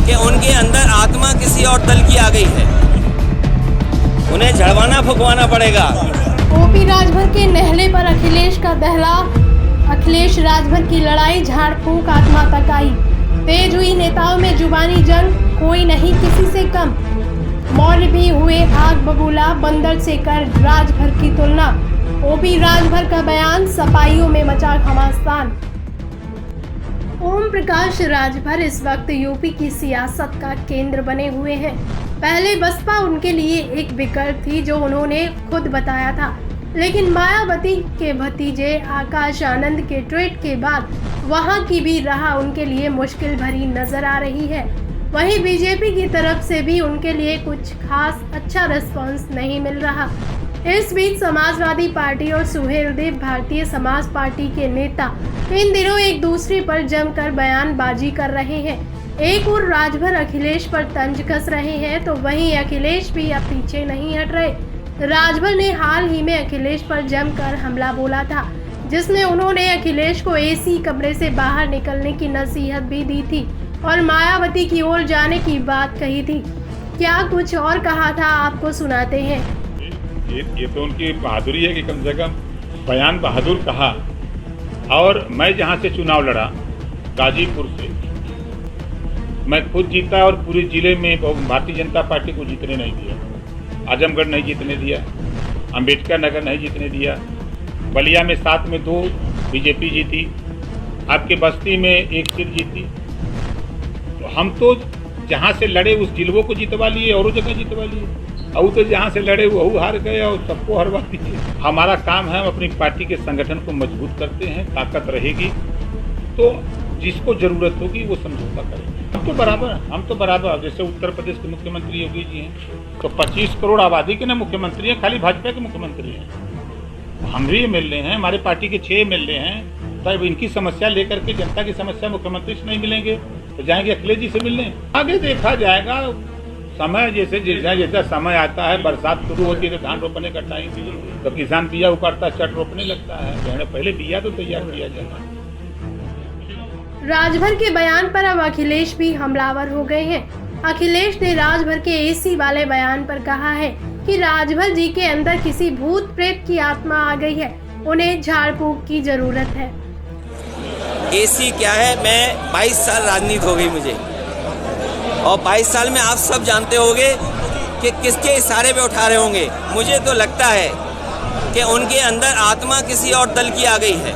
कि उनके अंदर आत्मा किसी और दल की आ गई है, उन्हें झड़वाना फुकवाना पड़ेगा। ओपी राजभर के नहले पर अखिलेश का दहला, अखिलेश राजभर की लड़ाई झाड़ फूक आत्मा तक आई। तेज हुई नेताओं में जुबानी जंग, कोई नहीं किसी से कम। मौर्य भी हुए आग बबूला, बंदर से कर राजभर की तुलना। ओपी राजभर का बयान, सपाइयों में मचा घमासान। ओम प्रकाश राजभर इस वक्त यूपी की सियासत का केंद्र बने हुए हैं। पहले बसपा उनके लिए एक विकल्प थी, जो उन्होंने खुद बताया था, लेकिन मायावती के भतीजे आकाश आनंद के ट्वीट के बाद वहां की भी राह उनके लिए मुश्किल भरी नजर आ रही है। वहीं बीजेपी की तरफ से भी उनके लिए कुछ खास अच्छा रिस्पॉन्स नहीं मिल रहा। इस बीच समाजवादी पार्टी और सुहेलदेव भारतीय समाज पार्टी के नेता इन दिनों एक दूसरे पर जमकर बयानबाजी कर रहे हैं। एक और राजभर अखिलेश पर तंज कस रहे हैं, तो वहीं अखिलेश भी अब पीछे नहीं हट रहे। राजभर ने हाल ही में अखिलेश पर जमकर हमला बोला था, जिसमें उन्होंने अखिलेश को एसी कमरे से बाहर निकलने की नसीहत भी दी थी और मायावती की ओर जाने की बात कही थी। क्या कुछ और कहा था, आपको सुनाते हैं। ये तो उनकी बहादुरी है कि कम से कम बयान बहादुर कहा। और मैं जहाँ से चुनाव लड़ा, गाजीपुर से, मैं खुद जीता और पूरे जिले में भारतीय जनता पार्टी को जीतने नहीं दिया। आजमगढ़ नहीं जीतने दिया, अंबेडकर नगर नहीं जीतने दिया, बलिया में 7 में 2 बीजेपी जीती, आपके बस्ती में 1 सीट जीती। तो हम तो जहाँ से लड़े उस जिलों को जितवा लिए और जगह जितवा लिए, और तो जहाँ से लड़े वो हार गए और सबको हरवा दिए। हमारा काम है, हम अपनी पार्टी के संगठन को मजबूत करते हैं, ताकत रहेगी तो जिसको जरूरत होगी वो समझौता करेंगे। हम तो बराबर जैसे उत्तर प्रदेश के मुख्यमंत्री योगी जी हैं, तो 25 करोड़ आबादी के ना मुख्यमंत्री हैं, खाली भाजपा के मुख्यमंत्री हैं। हम भी एमएलए हैं, हमारे पार्टी के 6 एमएलए हैं। तब इनकी समस्या लेकर के, जनता की समस्या मुख्यमंत्री से नहीं मिलेंगे तो जाएंगे अखिलेश जी से मिलने। आगे देखा जाएगा, समय जैसा समय आता है, बरसात शुरू होती है तो धान रोपने का टाइम, तो किसान बिया उखाड़ता चट रोपने लगता है। पहले बिया तो तैयार किया जाएगा। राजभर के बयान पर अब अखिलेश भी हमलावर हो गए हैं। अखिलेश ने राजभर के एसी वाले बयान पर कहा है कि राजभर जी के अंदर किसी भूत प्रेत की आत्मा आ गई है, उन्हें झाड़ फूक की जरूरत है। एसी क्या है, मैं 22 साल राजनीति हो गई मुझे, और 22 साल में आप सब जानते होंगे कि किसके इशारे पे उठा रहे होंगे। मुझे तो लगता है कि उनके अंदर आत्मा किसी और दल की आ गई है,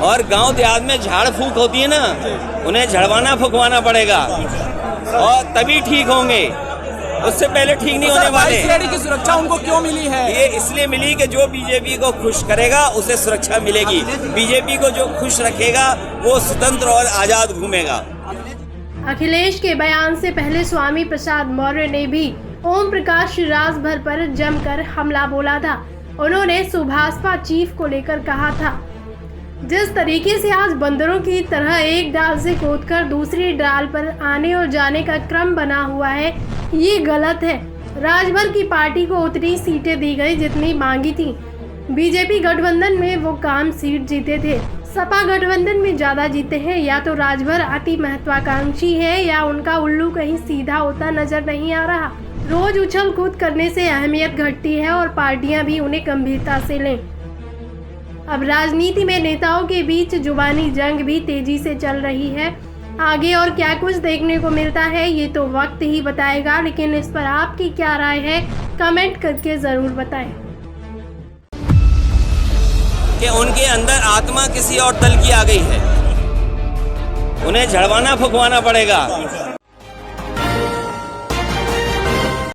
और गांव देहात में झाड़ फूक होती है ना, उन्हें झड़वाना फुकवाना पड़ेगा और तभी ठीक होंगे, उससे पहले ठीक नहीं होने वाले। की सुरक्षा उनको क्यों मिली है? ये इसलिए मिली कि जो बीजेपी को खुश करेगा उसे सुरक्षा मिलेगी, बीजेपी को जो खुश रखेगा वो स्वतंत्र और आजाद घूमेगा। अखिलेश के बयान से पहले स्वामी प्रसाद मौर्य ने भी ओम प्रकाश राजभर पर जमकर हमला बोला था। उन्होंने सुभाषपा चीफ को लेकर कहा था, जिस तरीके से आज बंदरों की तरह एक डाल से कूदकर दूसरी डाल पर आने और जाने का क्रम बना हुआ है, ये गलत है। राजभर की पार्टी को उतनी सीटें दी गई जितनी मांगी थी। बीजेपी गठबंधन में वो काम सीट जीते थे, सपा गठबंधन में ज्यादा जीते हैं। या तो राजभर अति महत्वाकांक्षी है या उनका उल्लू कहीं सीधा होता नजर नहीं आ रहा। रोज उछल कूद करने से अहमियत घटती है और पार्टियां भी उन्हें गंभीरता से लें। अब राजनीति में नेताओं के बीच जुबानी जंग भी तेजी से चल रही है। आगे और क्या कुछ देखने को मिलता है ये तो वक्त ही बताएगा, लेकिन इस पर आपकी क्या राय है, कमेंट करके जरूर बताएं। कि उनके अंदर आत्मा किसी और दल की आ गई है, उन्हें झड़वाना फुकवाना पड़ेगा।